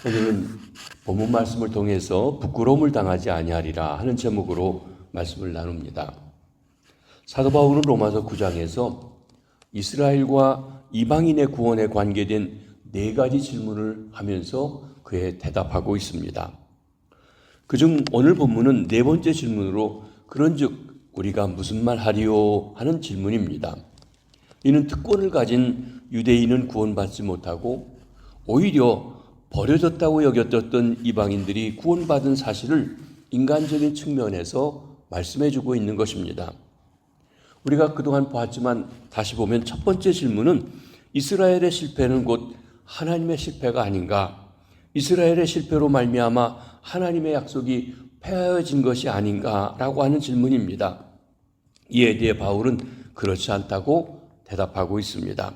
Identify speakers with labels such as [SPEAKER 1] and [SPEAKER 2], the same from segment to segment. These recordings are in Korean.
[SPEAKER 1] 오늘은 본문 말씀을 통해서 부끄러움을 당하지 아니하리라 하는 제목으로 말씀을 나눕니다. 사도 바울은 로마서 9장에서 이스라엘과 이방인의 구원에 관계된 4가지 질문을 하면서 그에 대답하고 있습니다. 그중 오늘 본문은 4번째 질문으로 그런즉 우리가 무슨 말 하리요 하는 질문입니다. 이는 특권을 가진 유대인은 구원받지 못하고 오히려 버려졌다고 여겼던 이방인들이 구원받은 사실을 인간적인 측면에서 말씀해주고 있는 것입니다. 우리가 그동안 보았지만 다시 보면 첫 번째 질문은 이스라엘의 실패는 곧 하나님의 실패가 아닌가, 이스라엘의 실패로 말미암아 하나님의 약속이 폐하여진 것이 아닌가라고 하는 질문입니다. 이에 대해 바울은 그렇지 않다고 대답하고 있습니다.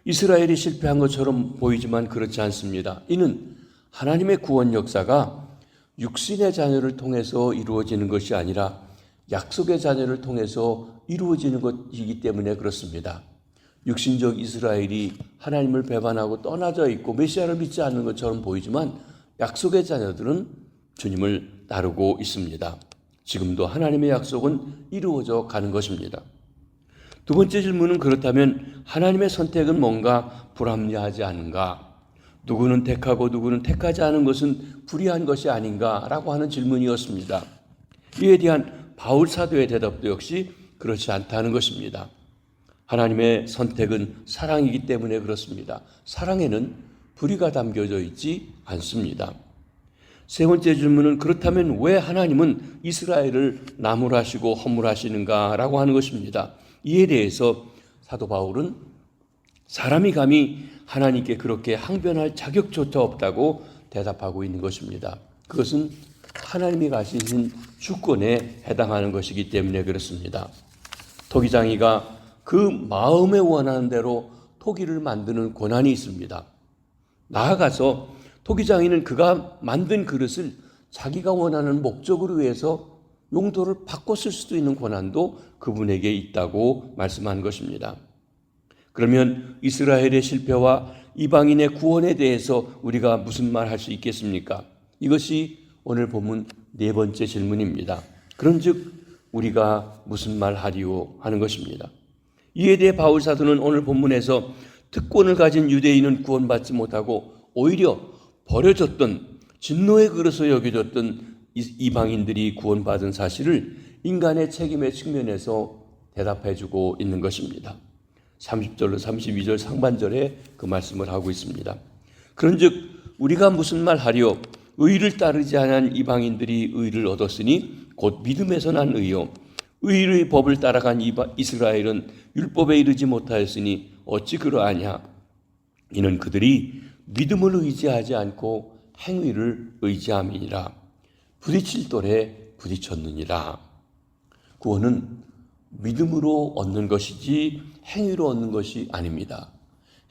[SPEAKER 1] 이스라엘이 실패한 것처럼 보이지만 그렇지 않습니다. 이는 하나님의 구원 역사가 육신의 자녀를 통해서 이루어지는 것이 아니라 약속의 자녀를 통해서 이루어지는 것이기 때문에 그렇습니다. 육신적 이스라엘이 하나님을 배반하고 떠나져 있고 메시아를 믿지 않는 것처럼 보이지만 약속의 자녀들은 주님을 따르고 있습니다. 지금도 하나님의 약속은 이루어져 가는 것입니다. 두 번째 질문은 그렇다면 하나님의 선택은 뭔가 불합리하지 않은가? 누구는 택하고 누구는 택하지 않은 것은 불의한 것이 아닌가라고 하는 질문이었습니다. 이에 대한 바울 사도의 대답도 역시 그렇지 않다는 것입니다. 하나님의 선택은 사랑이기 때문에 그렇습니다. 사랑에는 불의가 담겨져 있지 않습니다. 세 번째 질문은 그렇다면 왜 하나님은 이스라엘을 나무라시고 허물하시는가라고 하는 것입니다. 이에 대해서 사도 바울은 사람이 감히 하나님께 그렇게 항변할 자격조차 없다고 대답하고 있는 것입니다. 그것은 하나님이 가지신 주권에 해당하는 것이기 때문에 그렇습니다. 토기장이가 그 마음에 원하는 대로 토기를 만드는 권한이 있습니다. 나아가서 토기장이는 그가 만든 그릇을 자기가 원하는 목적을 위해서 용도를 바꿔 쓸 수도 있는 권한도 그분에게 있다고 말씀한 것입니다. 그러면 이스라엘의 실패와 이방인의 구원에 대해서 우리가 무슨 말 할 수 있겠습니까? 이것이 오늘 본문 4번째 질문입니다. 그런즉 우리가 무슨 말 하리요 하는 것입니다. 이에 대해 바울 사도는 오늘 본문에서 특권을 가진 유대인은 구원받지 못하고 오히려 버려졌던 진노의 그릇으로 여겨졌던 이방인들이 구원받은 사실을 인간의 책임의 측면에서 대답해주고 있는 것입니다. 30절로 32절 상반절에 그 말씀을 하고 있습니다. 그런즉 우리가 무슨 말 하리요? 의를 따르지 않은 이방인들이 의를 얻었으니 곧 믿음에서 난 의요. 의의 법을 따라간 이스라엘은 율법에 이르지 못하였으니 어찌 그러하냐? 이는 그들이 믿음을 의지하지 않고 행위를 의지함이니라. 부딪힐 돌에 부딪혔느니라. 구원은 믿음으로 얻는 것이지 행위로 얻는 것이 아닙니다.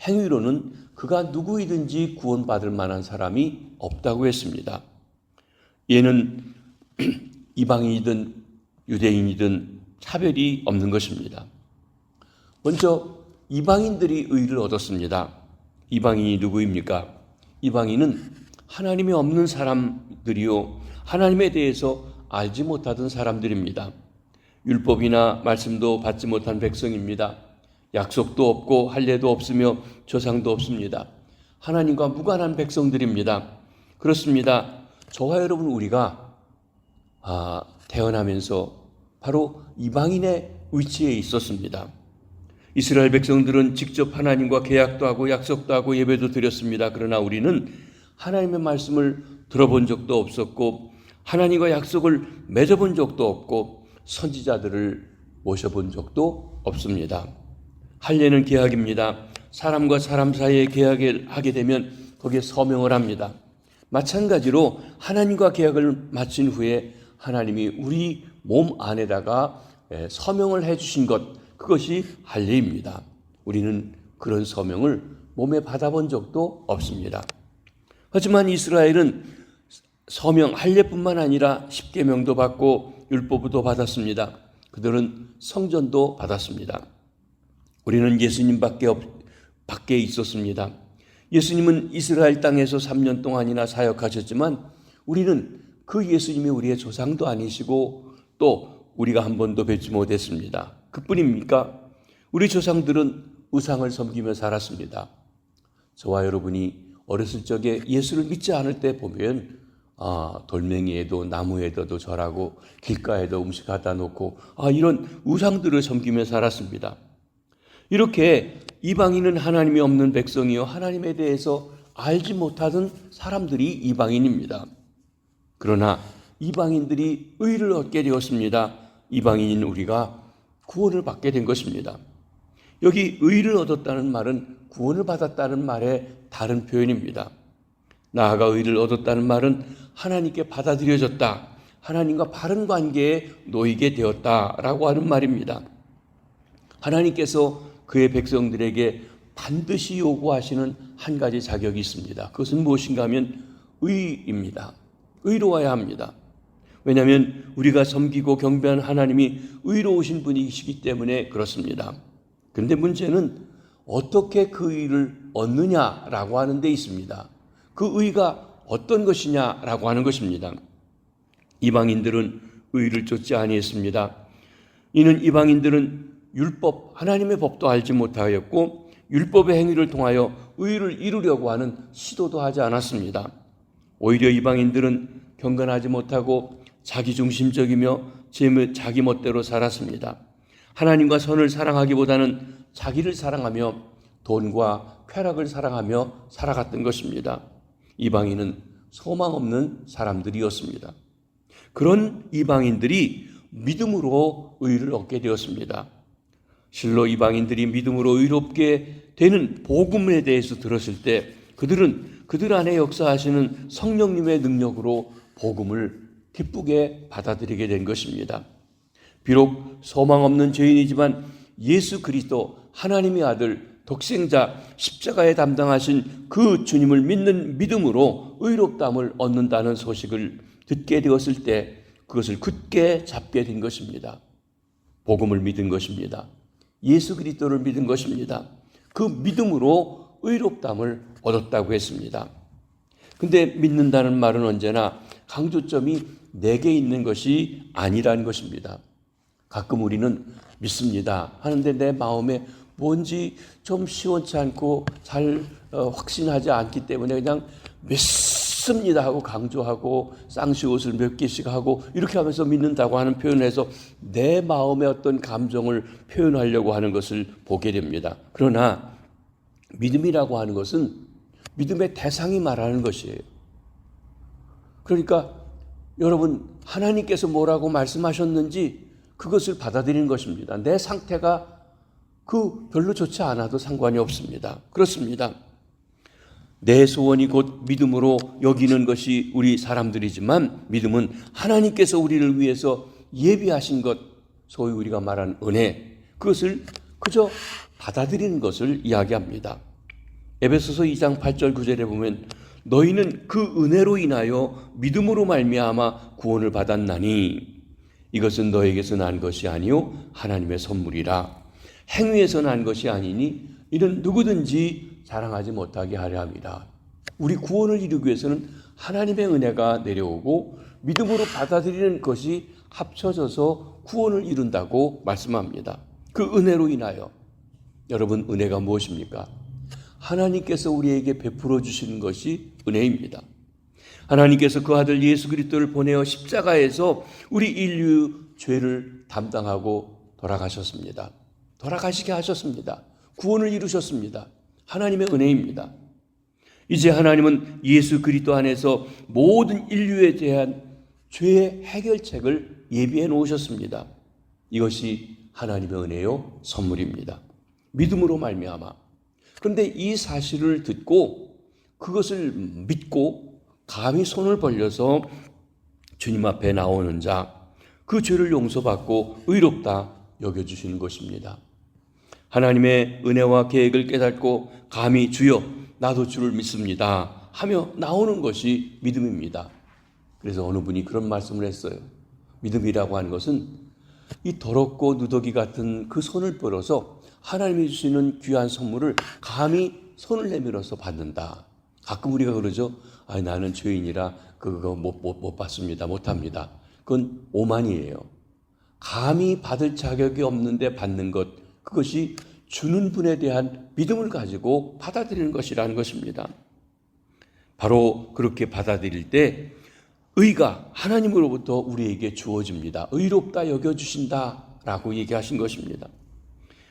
[SPEAKER 1] 행위로는 그가 누구이든지 구원받을 만한 사람이 없다고 했습니다. 얘는 이방인이든 유대인이든 차별이 없는 것입니다. 먼저 이방인들이 의를 얻었습니다. 이방인이 누구입니까? 이방인은 하나님이 없는 사람들이요, 하나님에 대해서 알지 못하던 사람들입니다. 율법이나 말씀도 받지 못한 백성입니다. 약속도 없고 할례도 없으며 조상도 없습니다. 하나님과 무관한 백성들입니다. 그렇습니다. 저와 여러분 우리가 태어나면서 바로 이방인의 위치에 있었습니다. 이스라엘 백성들은 직접 하나님과 계약도 하고 약속도 하고 예배도 드렸습니다. 그러나 우리는 하나님의 말씀을 들어본 적도 없었고 하나님과 약속을 맺어본 적도 없고 선지자들을 모셔본 적도 없습니다. 할례는 계약입니다. 사람과 사람 사이에 계약을 하게 되면 거기에 서명을 합니다. 마찬가지로 하나님과 계약을 마친 후에 하나님이 우리 몸 안에다가 서명을 해주신 것, 그것이 할례입니다. 우리는 그런 서명을 몸에 받아본 적도 없습니다. 하지만 이스라엘은 서명 할례뿐만 아니라 십계명도 받고 율법도 받았습니다. 그들은 성전도 받았습니다. 우리는 예수님 밖에 있었습니다. 예수님은 이스라엘 땅에서 3년 동안이나 사역하셨지만 우리는 그 예수님이 우리의 조상도 아니시고 또 우리가 한 번도 뵙지 못했습니다. 그뿐입니까? 우리 조상들은 우상을 섬기며 살았습니다. 저와 여러분이 어렸을 적에 예수를 믿지 않을 때 보면 돌멩이에도 나무에도 절하고 길가에도 음식 갖다 놓고 이런 우상들을 섬기며 살았습니다. 이렇게 이방인은 하나님이 없는 백성이요 하나님에 대해서 알지 못하던 사람들이 이방인입니다. 그러나 이방인들이 의를 얻게 되었습니다. 이방인인 우리가 구원을 받게 된 것입니다. 여기 의를 얻었다는 말은 구원을 받았다는 말의 다른 표현입니다. 나아가 의를 얻었다는 말은 하나님께 받아들여졌다, 하나님과 바른 관계에 놓이게 되었다라고 하는 말입니다. 하나님께서 그의 백성들에게 반드시 요구하시는 한 가지 자격이 있습니다. 그것은 무엇인가 하면 의입니다. 의로워야 합니다. 왜냐하면 우리가 섬기고 경배하는 하나님이 의로우신 분이시기 때문에 그렇습니다. 그런데 문제는 어떻게 그 의를 얻느냐라고 하는 데 있습니다. 그 의가 어떤 것이냐라고 하는 것입니다. 이방인들은 의를 쫓지 아니했습니다. 이는 이방인들은 율법, 하나님의 법도 알지 못하였고 율법의 행위를 통하여 의를 이루려고 하는 시도도 하지 않았습니다. 오히려 이방인들은 경건하지 못하고 자기중심적이며 자기 멋대로 살았습니다. 하나님과 선을 사랑하기보다는 자기를 사랑하며 돈과 쾌락을 사랑하며 살아갔던 것입니다. 이방인은 소망 없는 사람들이었습니다. 그런 이방인들이 믿음으로 의를 얻게 되었습니다. 실로 이방인들이 믿음으로 의롭게 되는 복음에 대해서 들었을 때 그들은 그들 안에 역사하시는 성령님의 능력으로 복음을 기쁘게 받아들이게 된 것입니다. 비록 소망 없는 죄인이지만 예수 그리스도 하나님의 아들 독생자 십자가에 담당하신 그 주님을 믿는 믿음으로 의롭다함을 얻는다는 소식을 듣게 되었을 때 그것을 굳게 잡게 된 것입니다. 복음을 믿은 것입니다. 예수 그리스도를 믿은 것입니다. 그 믿음으로 의롭다함을 얻었다고 했습니다. 근데 믿는다는 말은 언제나 강조점이 내게 있는 것이 아니라는 것입니다. 가끔 우리는 믿습니다 하는데 내 마음에 뭔지 좀 시원치 않고 잘 확신하지 않기 때문에 그냥 믿습니다 하고 강조하고 쌍시옷을 몇 개씩 하고 이렇게 하면서 믿는다고 하는 표현에서 내 마음의 어떤 감정을 표현하려고 하는 것을 보게 됩니다. 그러나 믿음이라고 하는 것은 믿음의 대상이 말하는 것이에요. 그러니까 여러분 하나님께서 뭐라고 말씀하셨는지 그것을 받아들이는 것입니다. 내 상태가 별로 좋지 않아도 상관이 없습니다. 그렇습니다. 내 소원이 곧 믿음으로 여기는 것이 우리 사람들이지만 믿음은 하나님께서 우리를 위해서 예비하신 것, 소위 우리가 말하는 은혜, 그것을 그저 받아들이는 것을 이야기합니다. 에베소서 2장 8절 9절에 보면 너희는 그 은혜로 인하여 믿음으로 말미암아 구원을 받았나니 이것은 너에게서 난 것이 아니요 하나님의 선물이라. 행위에서 난 것이 아니니 이는 누구든지 자랑하지 못하게 하려 함이라. 우리 구원을 이루기 위해서는 하나님의 은혜가 내려오고 믿음으로 받아들이는 것이 합쳐져서 구원을 이룬다고 말씀합니다. 그 은혜로 인하여. 여러분 은혜가 무엇입니까? 하나님께서 우리에게 베풀어 주시는 것이 은혜입니다. 하나님께서 그 아들 예수 그리스도를 보내어 십자가에서 우리 인류 죄를 담당하고 돌아가셨습니다. 돌아가시게 하셨습니다. 구원을 이루셨습니다. 하나님의 은혜입니다. 이제 하나님은 예수 그리스도 안에서 모든 인류에 대한 죄의 해결책을 예비해 놓으셨습니다. 이것이 하나님의 은혜요 선물입니다. 믿음으로 말미암아. 그런데 이 사실을 듣고 그것을 믿고 감히 손을 벌려서 주님 앞에 나오는 자, 그 죄를 용서받고 의롭다 여겨주시는 것입니다. 하나님의 은혜와 계획을 깨닫고 감히 주여 나도 주를 믿습니다 하며 나오는 것이 믿음입니다. 그래서 어느 분이 그런 말씀을 했어요. 믿음이라고 하는 것은 이 더럽고 누더기 같은 그 손을 뻗어서 하나님이 주시는 귀한 선물을 감히 손을 내밀어서 받는다. 가끔 우리가 그러죠. 나는 죄인이라 그거 못 받습니다. 못합니다. 그건 오만이에요. 감히 받을 자격이 없는데 받는 것, 그것이 주는 분에 대한 믿음을 가지고 받아들이는 것이라는 것입니다. 바로 그렇게 받아들일 때 의가 하나님으로부터 우리에게 주어집니다. 의롭다 여겨주신다라고 얘기하신 것입니다.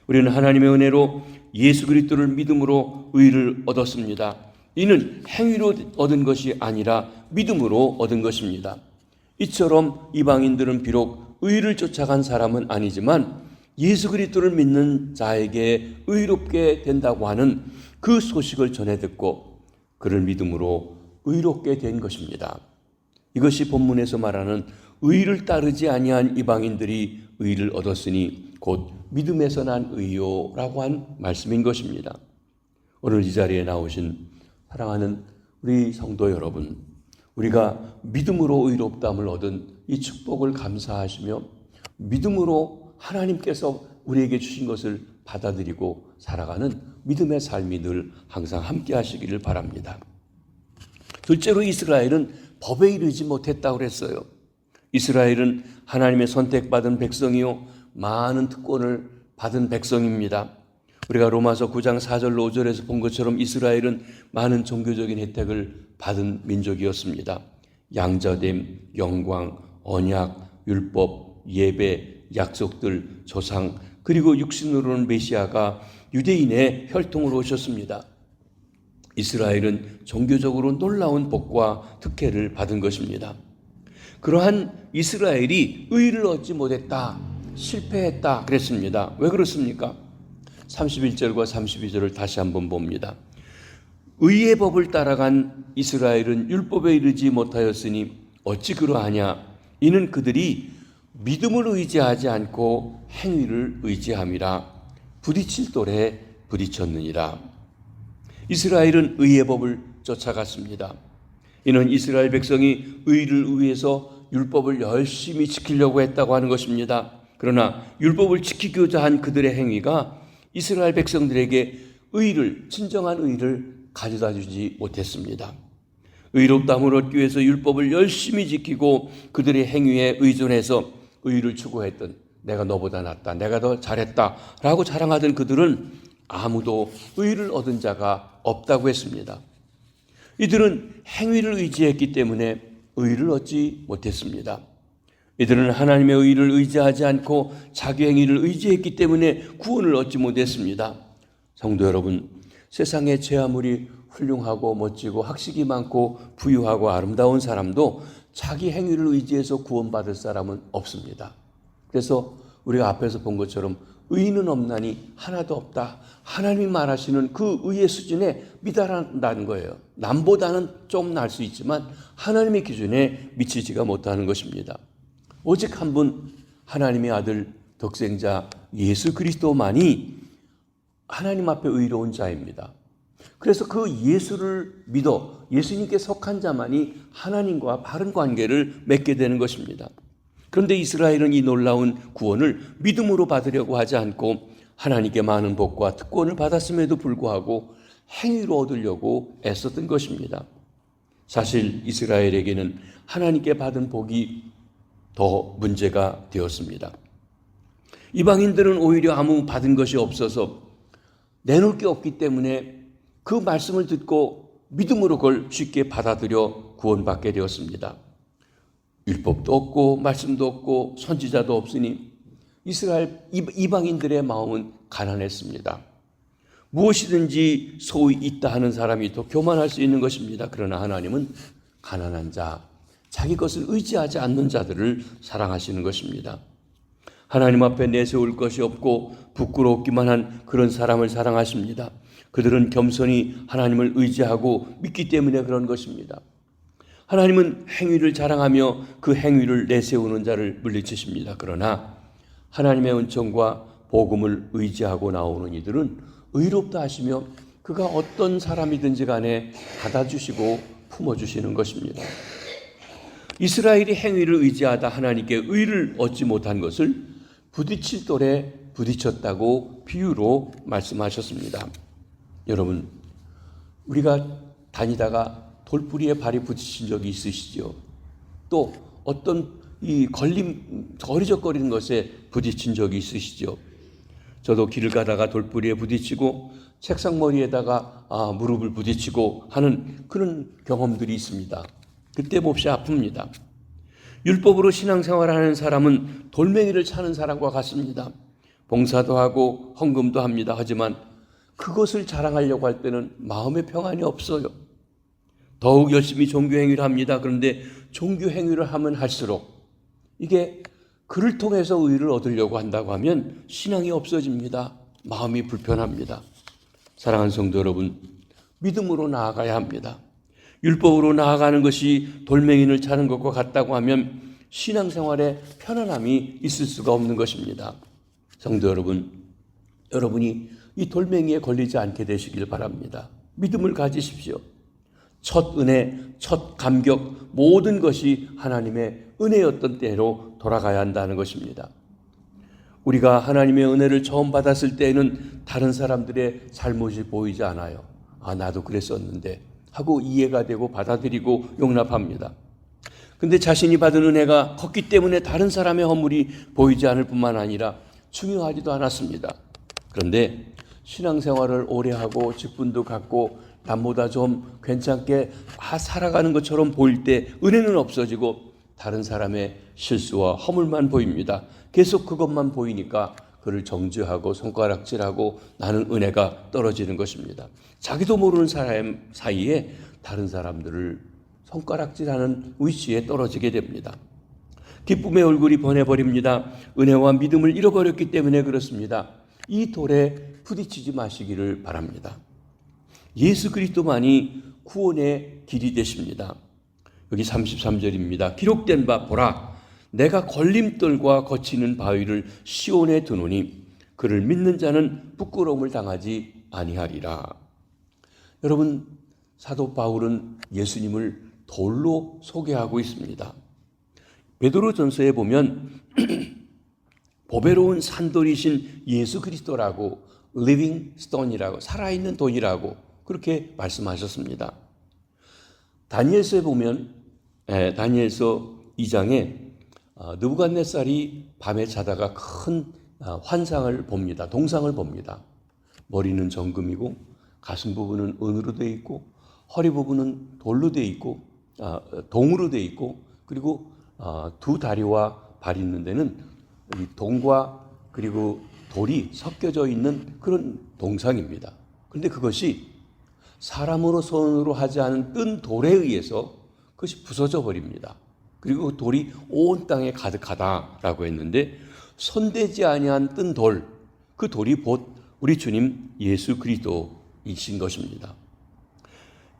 [SPEAKER 1] 우리는 하나님의 은혜로 예수 그리스도를 믿음으로 의를 얻었습니다. 이는 행위로 얻은 것이 아니라 믿음으로 얻은 것입니다. 이처럼 이방인들은 비록 의를 쫓아간 사람은 아니지만 예수 그리스도를 믿는 자에게 의롭게 된다고 하는 그 소식을 전해 듣고 그를 믿음으로 의롭게 된 것입니다. 이것이 본문에서 말하는 의를 따르지 아니한 이방인들이 의를 얻었으니 곧 믿음에서 난 의요라고 한 말씀인 것입니다. 오늘 이 자리에 나오신 사랑하는 우리 성도 여러분, 우리가 믿음으로 의롭다함을 얻은 이 축복을 감사하시며 믿음으로 하나님께서 우리에게 주신 것을 받아들이고 살아가는 믿음의 삶이 늘 항상 함께 하시기를 바랍니다. 둘째로 이스라엘은 법에 이르지 못했다고 그랬어요. 이스라엘은 하나님의 선택받은 백성이요 많은 특권을 받은 백성입니다. 우리가 로마서 9장 4절로 5절에서 본 것처럼 이스라엘은 많은 종교적인 혜택을 받은 민족이었습니다. 양자됨, 영광, 언약, 율법, 예배, 약속들, 조상, 그리고 육신으로는 메시아가 유대인의 혈통으로 오셨습니다. 이스라엘은 종교적으로 놀라운 복과 특혜를 받은 것입니다. 그러한 이스라엘이 의를 얻지 못했다, 실패했다 그랬습니다. 왜 그렇습니까? 31절과 32절을 다시 한번 봅니다. 의의 법을 따라간 이스라엘은 율법에 이르지 못하였으니 어찌 그러하냐? 이는 그들이 믿음을 의지하지 않고 행위를 의지함이라. 부딪힐 돌에 부딪혔느니라. 이스라엘은 의의 법을 쫓아갔습니다. 이는 이스라엘 백성이 의를 위해서 율법을 열심히 지키려고 했다고 하는 것입니다. 그러나 율법을 지키고자 한 그들의 행위가 이스라엘 백성들에게 의를, 진정한 의를 가져다 주지 못했습니다. 의롭다함을 얻기 위해서 율법을 열심히 지키고 그들의 행위에 의존해서 의를 추구했던, 내가 너보다 낫다, 내가 더 잘했다 라고 자랑하던 그들은 아무도 의를 얻은 자가 없다고 했습니다. 이들은 행위를 의지했기 때문에 의를 얻지 못했습니다. 이들은 하나님의 의를 의지하지 않고 자기 행위를 의지했기 때문에 구원을 얻지 못했습니다. 성도 여러분, 세상에 제 아무리 훌륭하고 멋지고 학식이 많고 부유하고 아름다운 사람도 자기 행위를 의지해서 구원받을 사람은 없습니다. 그래서 우리가 앞에서 본 것처럼 의는 없나니 하나도 없다. 하나님이 말하시는 그 의의 수준에 미달한다는 거예요. 남보다는 좀 날 수 있지만 하나님의 기준에 미치지가 못하는 것입니다. 오직 한 분 하나님의 아들 독생자 예수 그리스도만이 하나님 앞에 의로운 자입니다. 그래서 그 예수를 믿어 예수님께 속한 자만이 하나님과 바른 관계를 맺게 되는 것입니다. 그런데 이스라엘은 이 놀라운 구원을 믿음으로 받으려고 하지 않고 하나님께 많은 복과 특권을 받았음에도 불구하고 행위로 얻으려고 애썼던 것입니다. 사실 이스라엘에게는 하나님께 받은 복이 더 문제가 되었습니다. 이방인들은 오히려 아무 받은 것이 없어서 내놓을 게 없기 때문에 그 말씀을 듣고 믿음으로 그걸 쉽게 받아들여 구원받게 되었습니다. 율법도 없고 말씀도 없고 선지자도 없으니 이스라엘 이방인들의 마음은 가난했습니다. 무엇이든지 소위 있다 하는 사람이 더 교만할 수 있는 것입니다. 그러나 하나님은 가난한 자, 자기 것을 의지하지 않는 자들을 사랑하시는 것입니다. 하나님 앞에 내세울 것이 없고 부끄럽기만 한 그런 사람을 사랑하십니다. 그들은 겸손히 하나님을 의지하고 믿기 때문에 그런 것입니다. 하나님은 행위를 자랑하며 그 행위를 내세우는 자를 물리치십니다. 그러나 하나님의 은총과 복음을 의지하고 나오는 이들은 의롭다 하시며 그가 어떤 사람이든지 간에 받아주시고 품어주시는 것입니다. 이스라엘이 행위를 의지하다 하나님께 의를 얻지 못한 것을 부딪힐 돌에 부딪혔다고 비유로 말씀하셨습니다. 여러분, 우리가 다니다가 돌부리에 발이 부딪힌 적이 있으시죠? 또 어떤 이 어리적거리는 것에 부딪힌 적이 있으시죠? 저도 길을 가다가 돌부리에 부딪히고 책상 머리에다가 무릎을 부딪히고 하는 그런 경험들이 있습니다. 그때 몹시 아픕니다. 율법으로 신앙생활하는 사람은 돌멩이를 차는 사람과 같습니다. 봉사도 하고 헌금도 합니다. 하지만 그것을 자랑하려고 할 때는 마음의 평안이 없어요. 더욱 열심히 종교행위를 합니다. 그런데 종교행위를 하면 할수록 이게 그를 통해서 의를 얻으려고 한다고 하면 신앙이 없어집니다. 마음이 불편합니다. 사랑하는 성도 여러분, 믿음으로 나아가야 합니다. 율법으로 나아가는 것이 돌멩이를 차는 것과 같다고 하면 신앙생활에 편안함이 있을 수가 없는 것입니다. 성도 여러분, 여러분이 이 돌멩이에 걸리지 않게 되시길 바랍니다. 믿음을 가지십시오. 첫 은혜, 첫 감격, 모든 것이 하나님의 은혜였던 때로 돌아가야 한다는 것입니다. 우리가 하나님의 은혜를 처음 받았을 때에는 다른 사람들의 잘못이 보이지 않아요. 나도 그랬었는데 하고 이해가 되고 받아들이고 용납합니다. 근데 자신이 받은 은혜가 컸기 때문에 다른 사람의 허물이 보이지 않을 뿐만 아니라 중요하지도 않았습니다. 그런데 신앙생활을 오래 하고 직분도 갖고 남보다 좀 괜찮게 살아가는 것처럼 보일 때 은혜는 없어지고 다른 사람의 실수와 허물만 보입니다. 계속 그것만 보이니까 그를 정죄하고 손가락질하고 나는 은혜가 떨어지는 것입니다. 자기도 모르는 사람 사이에 다른 사람들을 손가락질하는 위치에 떨어지게 됩니다. 기쁨의 얼굴이 번해버립니다. 은혜와 믿음을 잃어버렸기 때문에 그렇습니다. 이 돌에 부딪히지 마시기를 바랍니다. 예수 그리스도만이 구원의 길이 되십니다. 여기 33절입니다. 기록된 바 보라, 내가 걸림돌과 거치는 바위를 시온에 두노니 그를 믿는 자는 부끄러움을 당하지 아니하리라. 여러분, 사도 바울은 예수님을 돌로 소개하고 있습니다. 베드로전서에 보면 보배로운 산돌이신 예수 그리스도라고, living stone이라고, 살아있는 돈이라고 그렇게 말씀하셨습니다. 다니엘서에 보면 다니엘서 2장에 느부갓네살이 밤에 자다가 큰 환상을 봅니다. 동상을 봅니다. 머리는 정금이고 가슴 부분은 은으로 되어 있고 허리 부분은 돌로 되어 있고 동으로 되어 있고 그리고 두 다리와 발이 있는 데는 이 동과 그리고 돌이 섞여져 있는 그런 동상입니다. 그런데 그것이 사람으로 손으로 하지 않은 뜬 돌에 의해서 그것이 부서져 버립니다. 그리고 그 돌이 온 땅에 가득하다라고 했는데 손대지 아니한 뜬 돌, 그 돌이 곧 우리 주님 예수 그리스도이신 것입니다.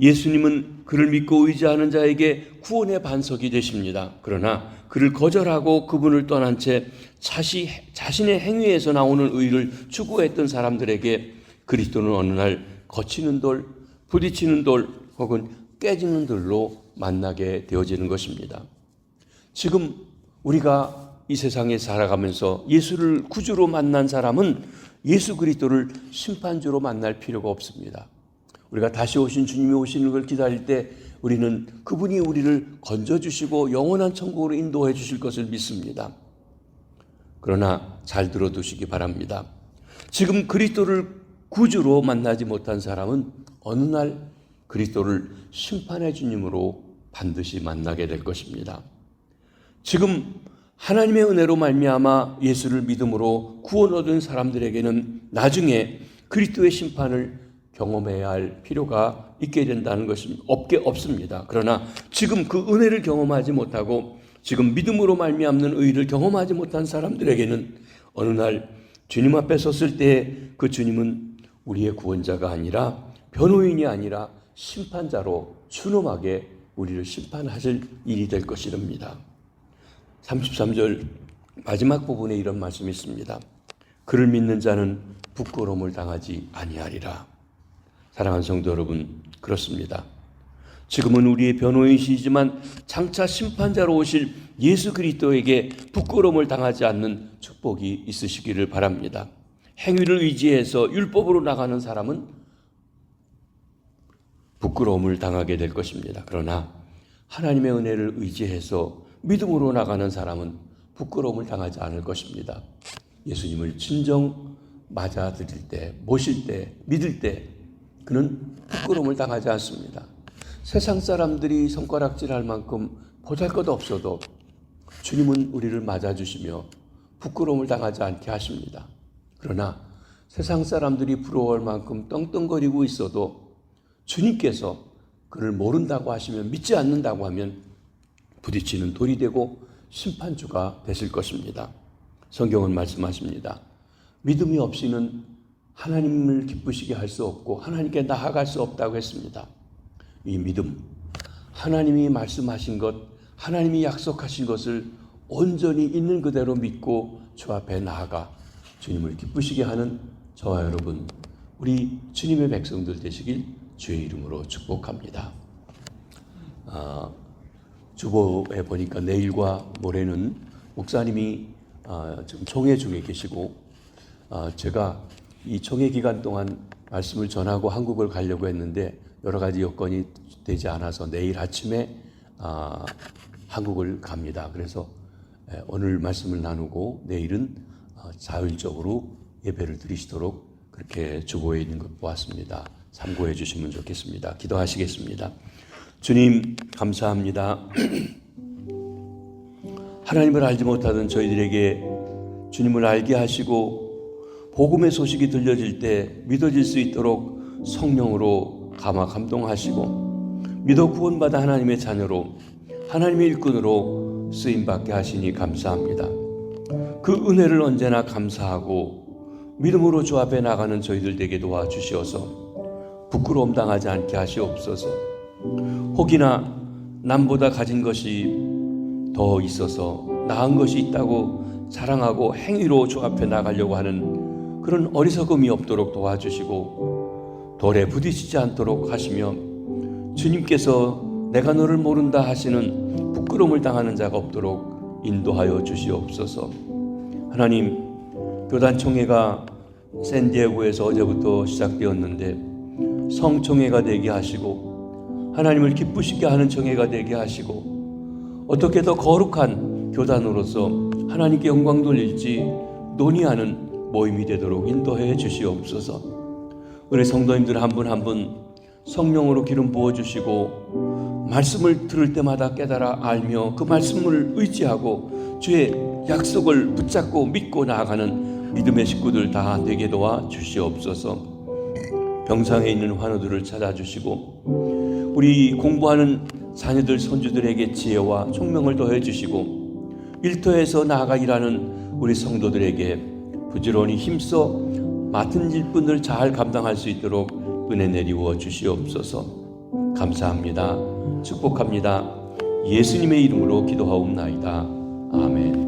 [SPEAKER 1] 예수님은 그를 믿고 의지하는 자에게 구원의 반석이 되십니다. 그러나 그를 거절하고 그분을 떠난 채 자신의 행위에서 나오는 의를 추구했던 사람들에게 그리스도는 어느 날 거치는 돌, 부딪히는 돌 혹은 깨지는 돌로 만나게 되어지는 것입니다. 지금 우리가 이 세상에 살아가면서 예수를 구주로 만난 사람은 예수 그리스도를 심판주로 만날 필요가 없습니다. 우리가 다시 오신 주님이 오시는 걸 기다릴 때 우리는 그분이 우리를 건져주시고 영원한 천국으로 인도해 주실 것을 믿습니다. 그러나 잘 들어두시기 바랍니다. 지금 그리스도를 구주로 만나지 못한 사람은 어느 날 그리스도를 심판의 주님으로 반드시 만나게 될 것입니다. 지금 하나님의 은혜로 말미암아 예수를 믿음으로 구원 얻은 사람들에게는 나중에 그리스도의 심판을 경험해야 할 필요가 있게 된다는 것은 없습니다. 그러나 지금 그 은혜를 경험하지 못하고 지금 믿음으로 말미암는 의를 경험하지 못한 사람들에게는 어느 날 주님 앞에 섰을 때 그 주님은 우리의 구원자가 아니라 변호인이 아니라 심판자로 준엄하게 우리를 심판하실 일이 될 것이랍니다. 33절 마지막 부분에 이런 말씀이 있습니다. 그를 믿는 자는 부끄러움을 당하지 아니하리라. 사랑하는 성도 여러분, 그렇습니다. 지금은 우리의 변호인이시지만 장차 심판자로 오실 예수 그리스도에게 부끄러움을 당하지 않는 축복이 있으시기를 바랍니다. 행위를 의지해서 율법으로 나가는 사람은 부끄러움을 당하게 될 것입니다. 그러나 하나님의 은혜를 의지해서 믿음으로 나가는 사람은 부끄러움을 당하지 않을 것입니다. 예수님을 진정 맞아들일 때, 모실 때, 믿을 때 그는 부끄러움을 당하지 않습니다. 세상 사람들이 손가락질할 만큼 보잘것 없어도 주님은 우리를 맞아주시며 부끄러움을 당하지 않게 하십니다. 그러나 세상 사람들이 부러워할 만큼 떵떵거리고 있어도 주님께서 그를 모른다고 하시면, 믿지 않는다고 하면 부딪히는 돌이 되고 심판주가 되실 것입니다. 성경은 말씀하십니다. 믿음이 없이는 하나님을 기쁘시게 할 수 없고 하나님께 나아갈 수 없다고 했습니다. 이 믿음, 하나님이 말씀하신 것, 하나님이 약속하신 것을 온전히 있는 그대로 믿고 주 앞에 나아가 주님을 기쁘시게 하는 저와 여러분, 우리 주님의 백성들 되시길 주의 이름으로 축복합니다. 주보에 보니까 내일과 모레는 목사님이 지금 총회 중에 계시고, 제가 이 총회 기간 동안 말씀을 전하고 한국을 가려고 했는데 여러 가지 여건이 되지 않아서 내일 아침에 한국을 갑니다. 그래서 오늘 말씀을 나누고 내일은 자율적으로 예배를 드리시도록 그렇게 주보에 있는 것 보았습니다. 참고해 주시면 좋겠습니다. 기도하시겠습니다. 주님 감사합니다. 하나님을 알지 못하던 저희들에게 주님을 알게 하시고 복음의 소식이 들려질 때 믿어질 수 있도록 성령으로 감화 감동하시고 믿어 구원받아 하나님의 자녀로 하나님의 일꾼으로 쓰임받게 하시니 감사합니다. 그 은혜를 언제나 감사하고 믿음으로 주 앞에 나가는 저희들 되게 도와주시어서 부끄러움 당하지 않게 하시옵소서. 혹이나 남보다 가진 것이 더 있어서 나은 것이 있다고 자랑하고 행위로 주 앞에 나가려고 하는 그런 어리석음이 없도록 도와주시고 돌에 부딪히지 않도록 하시며 주님께서 내가 너를 모른다 하시는 부끄러움을 당하는 자가 없도록 인도하여 주시옵소서. 하나님, 교단총회가 샌디에고에서 어제부터 시작되었는데 성총회가 되게 하시고 하나님을 기쁘시게 하는 총회가 되게 하시고 어떻게 더 거룩한 교단으로서 하나님께 영광 돌릴지 논의하는 모임이 되도록 인도해 주시옵소서. 우리 성도님들 한 분 한 분 성령으로 기름 부어주시고 말씀을 들을 때마다 깨달아 알며 그 말씀을 의지하고 주의 약속을 붙잡고 믿고 나아가는 믿음의 식구들 다 되게 도와 주시옵소서. 병상에 있는 환우들을 찾아주시고 우리 공부하는 자녀들 손주들에게 지혜와 총명을 더해 주시고 일터에서 나아가 일하는 우리 성도들에게 부지런히 힘써 맡은 일꾼을 잘 감당할 수 있도록 은혜 내리워 주시옵소서. 감사합니다. 축복합니다. 예수님의 이름으로 기도하옵나이다. 아멘.